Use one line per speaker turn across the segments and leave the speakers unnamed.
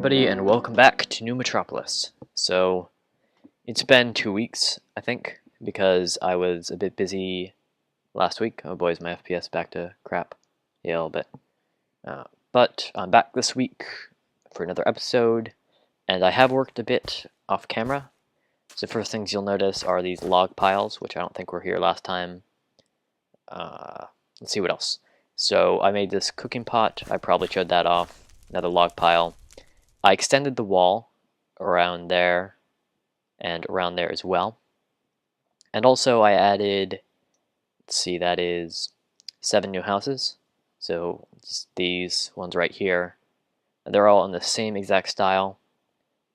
everybody, and welcome back to New Metropolis. So, it's been 2 weeks, I think, because I was a bit busy last week. Oh boy, is my FPS back to crap. Yeah, a little bit. But I'm back this week for another episode, and I have worked a bit off camera. So the first things you'll notice are these log piles, which I don't think were here last time. Let's see what else. So I made this cooking pot. I probably showed that off. Another log pile. I extended the wall around there and around there as well. And also I added, let's see, that is 7 new houses. So just these ones right here. And they're all in the same exact style.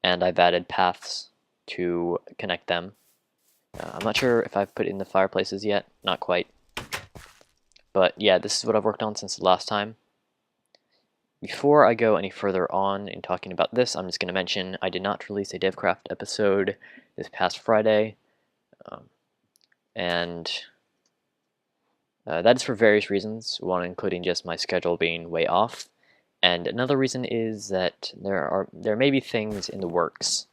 And I've added paths to connect them. I'm not sure if I've put in the fireplaces yet. Not quite. But yeah, this is what I've worked on since the last time. Before I go any further on in talking about this, I'm just going to mention I did not release a DevCraft episode this past Friday, and that is for various reasons, one including just my schedule being way off, and another reason is that there may be things in the works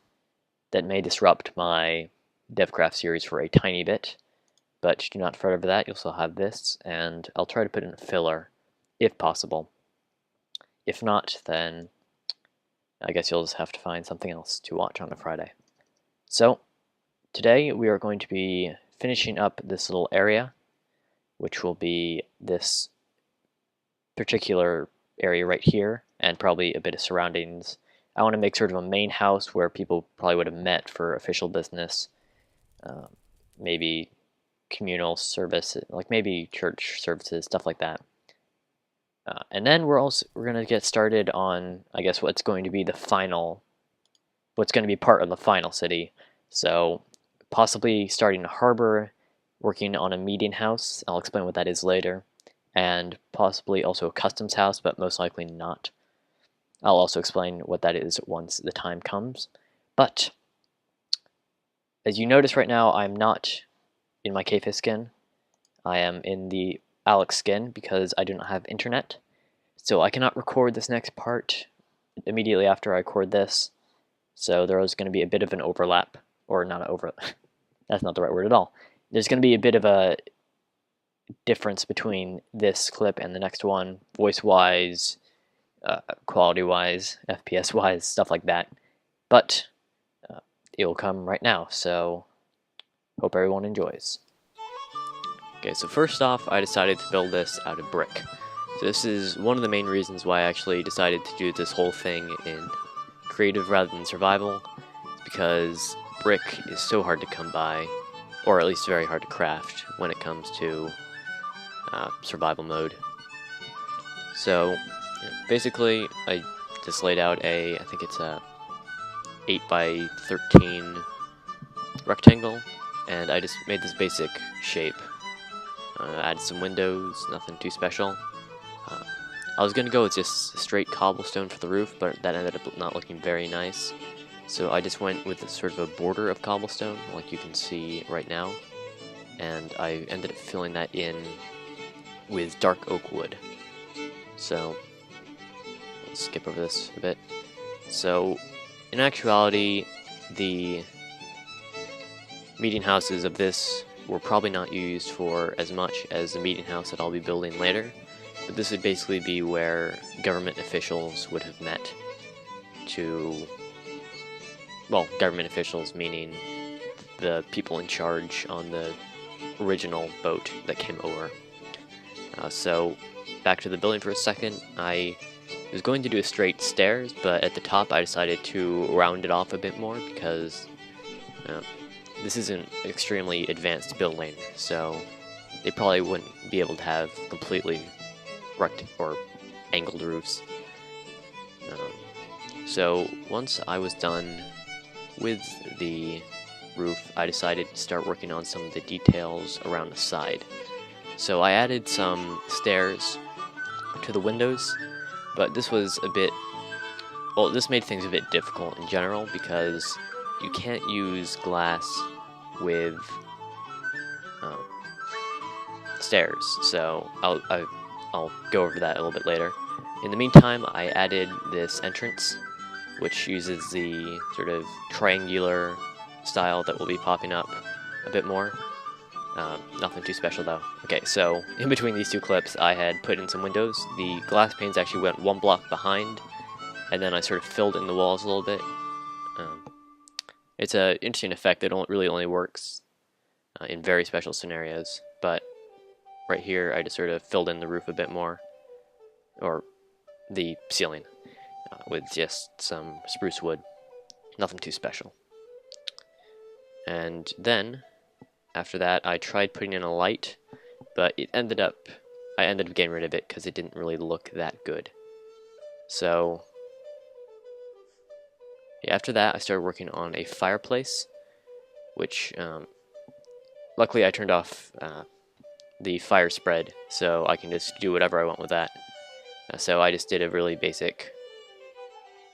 that may disrupt my DevCraft series for a tiny bit, but do not fret over that. You'll still have this, and I'll try to put in a filler if possible. If not, then I guess you'll just have to find something else to watch on a Friday. So, today we are going to be finishing up this little area, which will be this particular area right here, and probably a bit of surroundings. I want to make sort of a main house where people probably would have met for official business, maybe communal service, like maybe church services, stuff like that. And then we're going to get started on, I guess, what's going to be part of the final city. So possibly starting a harbor, working on a meeting house. I'll explain what that is later, and possibly also a customs house, but most likely not. I'll also explain what that is once the time comes. But as you notice right now, I'm not in my Kayface skin. I am in the Alex skin because I do not have internet, so I cannot record this next part immediately after I record this. So there is going to be a bit of an overlap, or not an overlap. That's not the right word at all. There's going to be a bit of a difference between this clip and the next one, voice-wise, quality-wise, FPS-wise, stuff like that. But it will come right now, so hope everyone enjoys. Okay, so first off, I decided to build this out of brick. So this is one of the main reasons why I actually decided to do this whole thing in creative rather than survival. It's because brick is so hard to come by, or at least very hard to craft when it comes to survival mode. So basically, I just laid out I think it's a 8 by 13 rectangle, and I just made this basic shape. Added some windows, nothing too special. I was going to go with just straight cobblestone for the roof, but that ended up not looking very nice. So I just went with a sort of a border of cobblestone, like you can see right now. And I ended up filling that in with dark oak wood. So, let's skip over this a bit. So, in actuality, the meeting houses of this were probably not used for as much as the meeting house that I'll be building later, but this would basically be where government officials would have met to, well, government officials meaning the people in charge on the original boat that came over. So, back to the building for a second. I was going to do a straight stairs, but at the top I decided to round it off a bit more because this is an extremely advanced building, so they probably wouldn't be able to have completely or angled roofs. So once I was done with the roof, I decided to start working on some of the details around the side. So I added some stairs to the windows, but this was a bit, well, this made things a bit difficult in general because you can't use glass with stairs, so I'll go over that a little bit later. In the meantime, I added this entrance, which uses the sort of triangular style that will be popping up a bit more. Nothing too special though. Okay, so in between these two clips, I had put in some windows. The glass panes actually went one block behind, and then I sort of filled in the walls a little bit. It's an interesting effect that really only works in very special scenarios, but right here I just sort of filled in the roof a bit more, or the ceiling, with just some spruce wood. Nothing too special. And then after that I tried putting in a light, but I ended up getting rid of it because it didn't really look that good. So yeah, after that I started working on a fireplace, which luckily I turned off the fire spread, so I can just do whatever I want with that. So I just did a really basic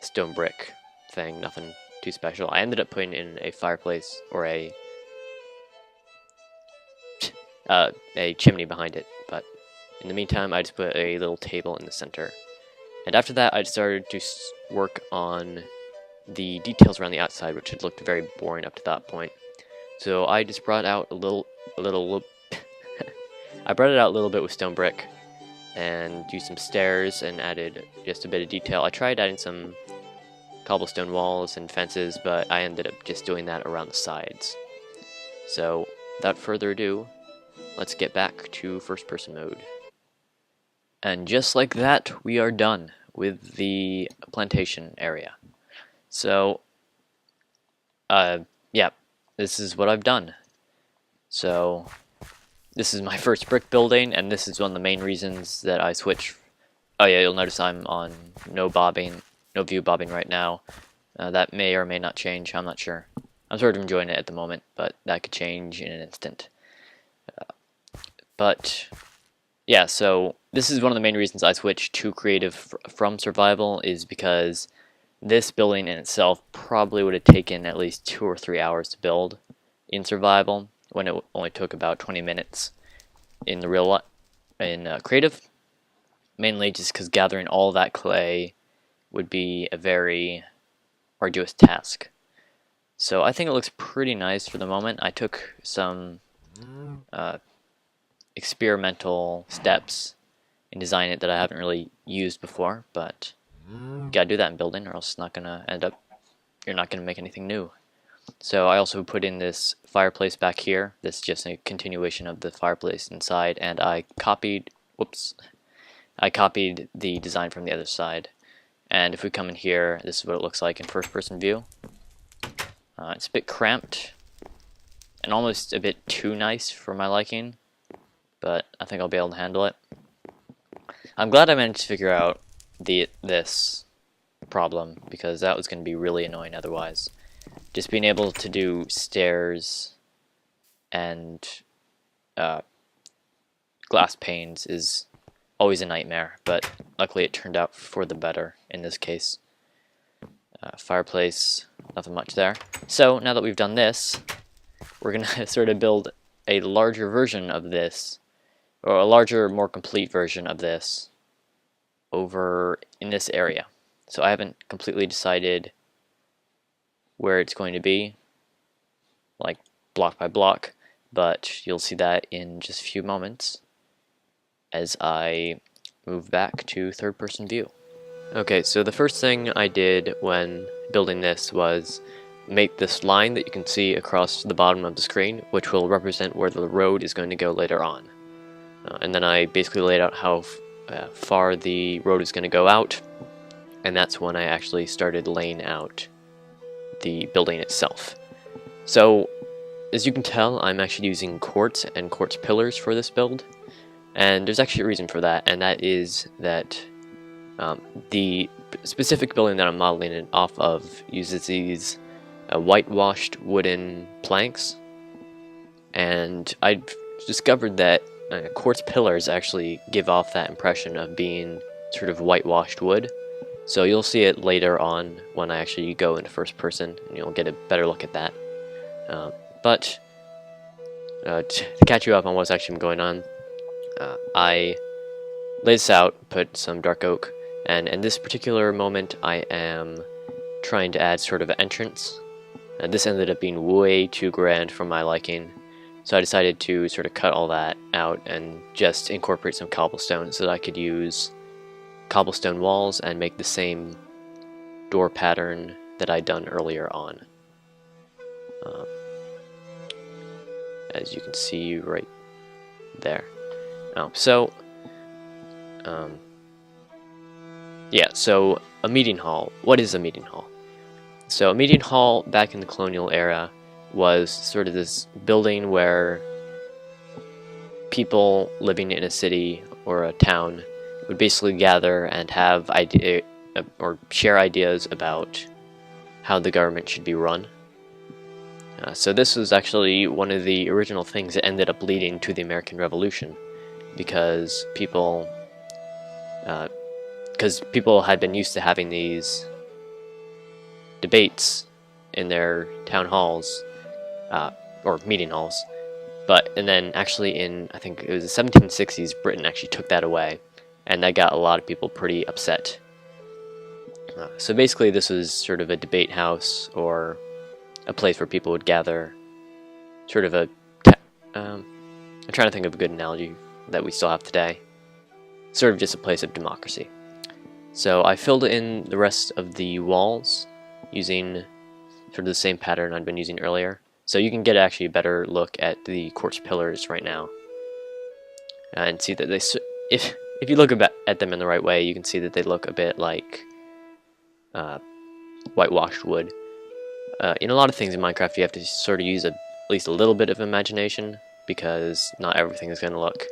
stone brick thing, nothing too special. I ended up putting in a fireplace, or a chimney behind it, but in the meantime I just put a little table in the center. And after that I started to work on the details around the outside, which had looked very boring up to that point. So I just brought out a little I brought it out a little bit with stone brick, and used some stairs and added just a bit of detail. I tried adding some cobblestone walls and fences, but I ended up just doing that around the sides. So without further ado, let's get back to first person mode. And just like that, we are done with the plantation area. So yeah, this is what I've done. So this is my first brick building, and this is one of the main reasons that I switched. Oh yeah, you'll notice I'm on no view bobbing right now. That may or may not change, I'm not sure. I'm sort of enjoying it at the moment, but that could change in an instant. But yeah, so this is one of the main reasons I switched to creative from survival, is because this building in itself probably would have taken at least 2 or 3 hours to build in survival, when it only took about 20 minutes in the creative, mainly just because gathering all that clay would be a very arduous task. So I think it looks pretty nice for the moment. I took some experimental steps in designing it that I haven't really used before, but you gotta do that in building, or else it's not gonna you're not gonna make anything new. So I also put in this fireplace back here. This is just a continuation of the fireplace inside, and I copied the design from the other side. And if we come in here, this is what it looks like in first person view. It's a bit cramped and almost a bit too nice for my liking, but I think I'll be able to handle it. I'm glad I managed to figure out this problem, because that was going to be really annoying otherwise. Just being able to do stairs and glass panes is always a nightmare, but luckily it turned out for the better in this case. Fireplace, nothing much there. So now that we've done this, we're going to sort of build a larger version of this, or a larger, more complete version of this over in this area. So I haven't completely decided where it's going to be, like block by block, but you'll see that in just a few moments as I move back to third person view. Okay, so the first thing I did when building this was make this line that you can see across the bottom of the screen, which will represent where the road is going to go later on. And then I basically laid out how far the road is going to go out, and that's when I actually started laying out the building itself. So as you can tell, I'm actually using quartz and quartz pillars for this build, and there's actually a reason for that, and that is that the specific building that I'm modeling it off of uses these whitewashed wooden planks, and I've discovered that quartz pillars actually give off that impression of being sort of whitewashed wood. So you'll see it later on when I actually go into first person, and you'll get a better look at that. But to catch you up on what's actually been going on, I laid this out, put some dark oak, and in this particular moment I am trying to add sort of an entrance. This ended up being way too grand for my liking, so I decided to sort of cut all that out and just incorporate some cobblestone so that I could use cobblestone walls and make the same door pattern that I'd done earlier on. As you can see right there. Yeah, so a meeting hall. What is a meeting hall? So a meeting hall back in the colonial era was sort of this building where people living in a city or a town would basically gather and have or share ideas about how the government should be run. So this was actually one of the original things that ended up leading to the American Revolution, because people had been used to having these debates in their town halls or meeting halls, and then actually in, I think it was the 1760s, Britain actually took that away, and that got a lot of people pretty upset. So basically this was sort of a debate house, or a place where people would gather, sort of I'm trying to think of a good analogy that we still have today, sort of just a place of democracy. So I filled in the rest of the walls using sort of the same pattern I'd been using earlier. So you can get actually a better look at the quartz pillars right now, and see that if you look at them in the right way, you can see that they look a bit like whitewashed wood. In a lot of things in Minecraft, you have to sort of use at least a little bit of imagination, because not everything is going to look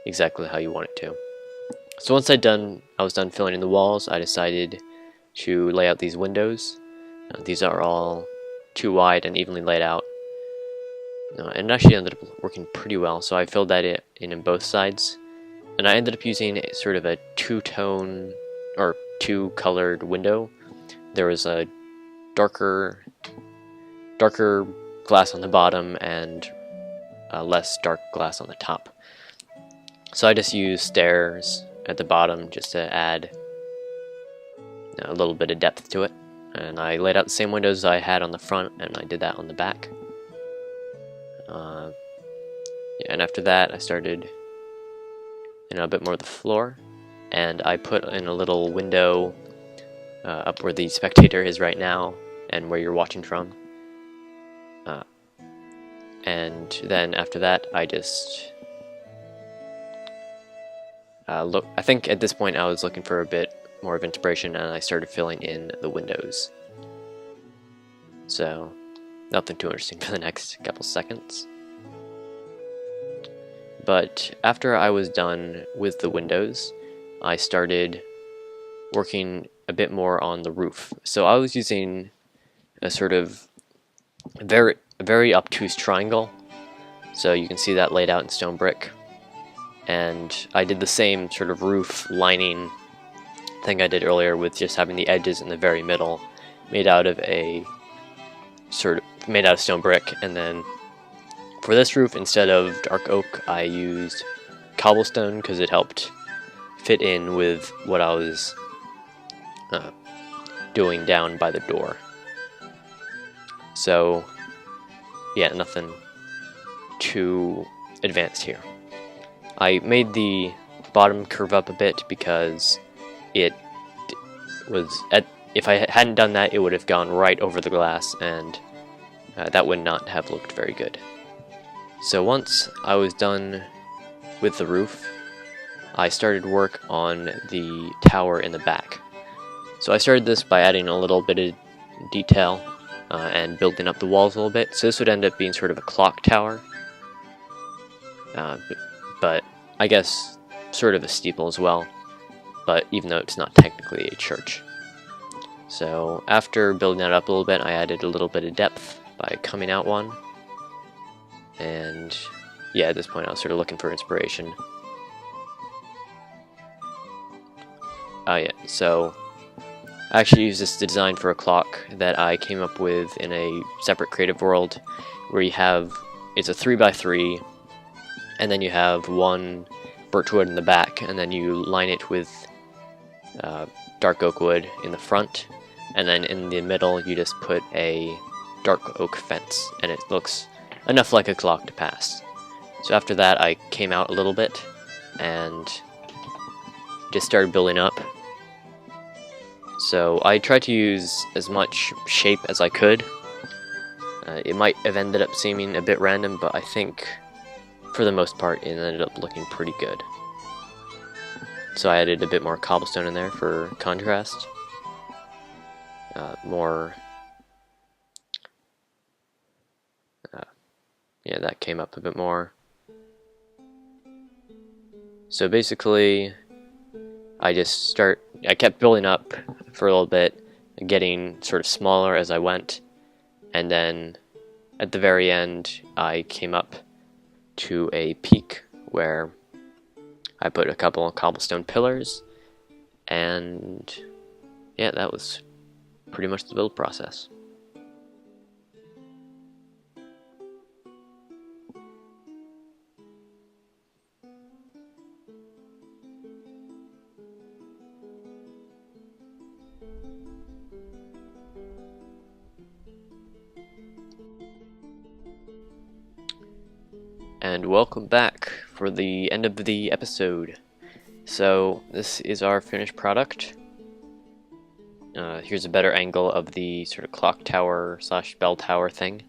exactly how you want it to. So once I was done filling in the walls, I decided to lay out these windows. These are all too wide and evenly laid out, and it actually ended up working pretty well. So I filled that in both sides, and I ended up using sort of a two-tone or two-colored window. There was a darker glass on the bottom and less dark glass on the top. So I just used stairs at the bottom just to add a little bit of depth to it, and I laid out the same windows I had on the front, and I did that on the back. And after that I started a bit more of the floor, and I put in a little window up where the spectator is right now and where you're watching from. And then after that I just I think at this point I was looking for a bit more of inspiration, and I started filling in the windows. So nothing too interesting for the next couple seconds. But after I was done with the windows, I started working a bit more on the roof. So I was using a sort of very obtuse triangle. So you can see that laid out in stone brick. And I did the same sort of roof lining thing I did earlier, with just having the edges in the very middle made out of stone brick. And then for this roof, instead of dark oak, I used cobblestone because it helped fit in with what I was doing down by the door. So yeah, nothing too advanced here. I made the bottom curve up a bit because it was if I hadn't done that, it would have gone right over the glass, and that would not have looked very good. So once I was done with the roof, I started work on the tower in the back. So I started this by adding a little bit of detail and building up the walls a little bit. So this would end up being sort of a clock tower, but I guess sort of a steeple as well, but even though it's not technically a church. So after building that up a little bit, I added a little bit of depth by coming out one. And yeah, at this point I was sort of looking for inspiration. Oh yeah, so I actually used this design for a clock that I came up with in a separate creative world, where you have, it's a 3x3, and then you have one birch wood in the back, and then you line it with dark oak wood in the front, and then in the middle you just put a dark oak fence, and it looks enough like a clock to pass. So after that I came out a little bit and just started building up. So I tried to use as much shape as I could. It might have ended up seeming a bit random, but I think for the most part it ended up looking pretty good. So I added a bit more cobblestone in there for contrast. Yeah, that came up a bit more. So basically, I kept building up for a little bit, getting sort of smaller as I went, and then at the very end, I came up to a peak where I put a couple of cobblestone pillars, and yeah, that was pretty much the build process. And welcome back for the end of the episode. So this is our finished product. Here's a better angle of the sort of clock tower / bell tower thing.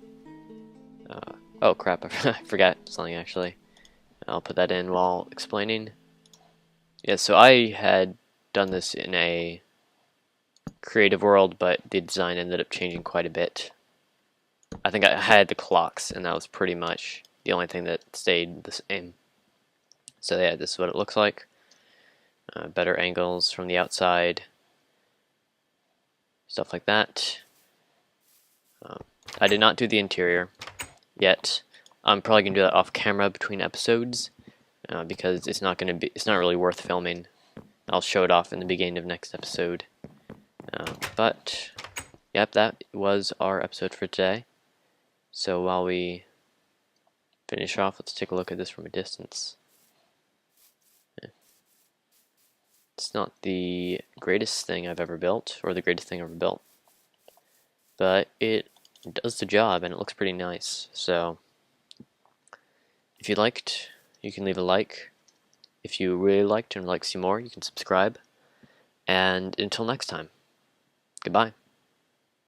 Oh crap, I forgot something actually. I'll put that in while explaining. Yeah, so I had done this in a creative world, but the design ended up changing quite a bit. I think I had the clocks, and that was pretty much the only thing that stayed the same. So yeah, this is what it looks like. Better angles from the outside, stuff like that. I did not do the interior yet. I'm probably gonna do that off camera between episodes because it's not really worth filming. I'll show it off in the beginning of next episode. But yep, that was our episode for today. So while we finish off, let's take a look at this from a distance. It's not the greatest thing I've ever built, or the greatest thing I've ever built, but it does the job and it looks pretty nice. So if you liked, you can leave a like. If you really liked and would like to see more, you can subscribe. And until next time, goodbye.